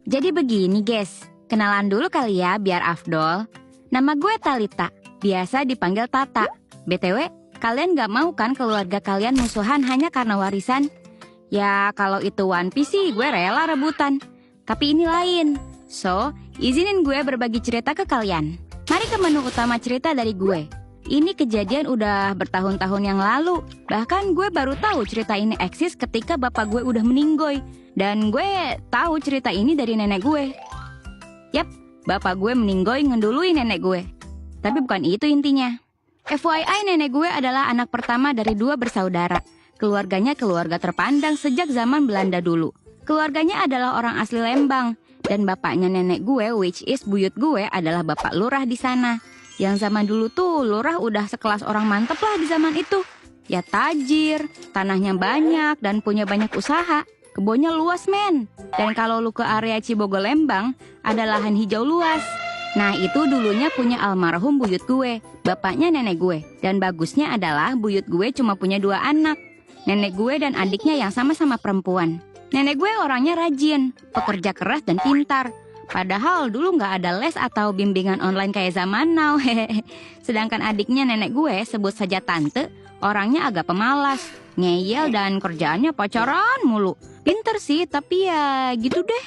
Jadi begini guys, kenalan dulu kali ya biar afdol. Nama gue Talita, biasa dipanggil Tata. BTW, kalian gak mau kan keluarga kalian musuhan hanya karena warisan? Ya kalau itu One Piece sih gue rela rebutan. Tapi ini lain. So, izinin gue berbagi cerita ke kalian. Mari ke menu utama cerita dari gue. Ini kejadian udah bertahun-tahun yang lalu. Bahkan gue baru tahu cerita ini eksis ketika bapak gue udah meninggoy. Dan gue tahu cerita ini dari nenek gue. Yap, bapak gue meninggoy ngendului nenek gue. Tapi bukan itu intinya. FYI, nenek gue adalah anak pertama dari 2 bersaudara. Keluarganya keluarga terpandang sejak zaman Belanda dulu. Keluarganya adalah orang asli Lembang. Dan bapaknya nenek gue, which is buyut gue, adalah bapak lurah di sana. Yang zaman dulu tuh lurah udah sekelas orang mantep lah di zaman itu. Ya tajir, tanahnya banyak dan punya banyak usaha. Kebunnya luas men. Dan kalau lu ke area Cibogo Lembang, ada lahan hijau luas. Nah itu dulunya punya almarhum buyut gue, bapaknya nenek gue. Dan bagusnya adalah buyut gue cuma punya 2 anak. Nenek gue dan adiknya yang sama-sama perempuan. Nenek gue orangnya rajin, pekerja keras dan pintar. Padahal dulu nggak ada les atau bimbingan online kayak zaman now. Sedangkan adiknya nenek gue, sebut saja tante, orangnya agak pemalas, ngeyel dan kerjaannya pacaran mulu. Pinter sih, tapi ya gitu deh.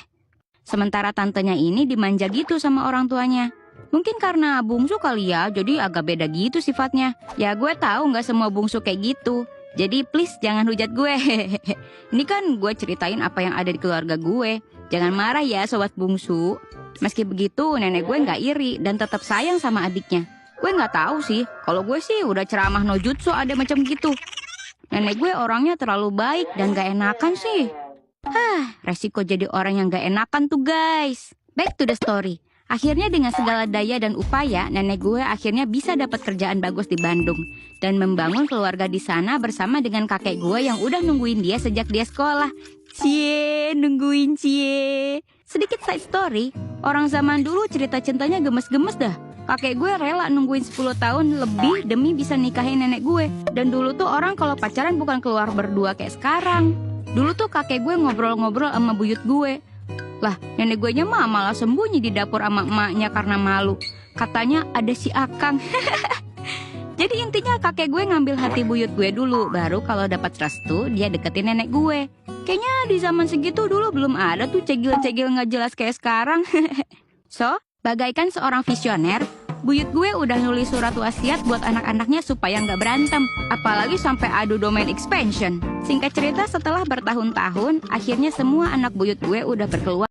Sementara tantenya ini dimanja gitu sama orang tuanya. Mungkin karena bungsu kali ya, jadi agak beda gitu sifatnya. Ya gue tahu nggak semua bungsu kayak gitu. Jadi please jangan hujat gue. Ini kan gue ceritain apa yang ada di keluarga gue. Jangan marah ya sobat bungsu. Meski begitu nenek gue nggak iri dan tetap sayang sama adiknya. Gue nggak tahu sih. Kalau gue sih udah ceramah no jutsu ada macam gitu. Nenek gue orangnya terlalu baik dan gak enakan sih. Resiko jadi orang yang gak enakan tuh guys. Back to the story. Akhirnya dengan segala daya dan upaya, nenek gue akhirnya bisa dapat kerjaan bagus di Bandung dan membangun keluarga di sana bersama dengan kakek gue yang udah nungguin dia sejak dia sekolah. Cie, nungguin cie. Sedikit side story, orang zaman dulu cerita cintanya gemes-gemes dah. Kakek gue rela nungguin 10 tahun lebih demi bisa nikahin nenek gue. Dan dulu tuh orang kalau pacaran bukan keluar berdua kayak sekarang. Dulu tuh kakek gue ngobrol-ngobrol sama buyut gue. Lah, nenek gue nya malah sembunyi di dapur sama emaknya karena malu. Katanya ada si Akang. Jadi intinya kakek gue ngambil hati buyut gue dulu. Baru kalau dapat restu, dia deketin nenek gue. Kayaknya di zaman segitu dulu belum ada tuh cegil-cegil gak jelas kayak sekarang. So, bagaikan seorang visioner, buyut gue udah nulis surat wasiat buat anak-anaknya supaya nggak berantem. Apalagi sampai adu domain expansion. Singkat cerita, setelah bertahun-tahun, akhirnya semua anak buyut gue udah berkeluarga.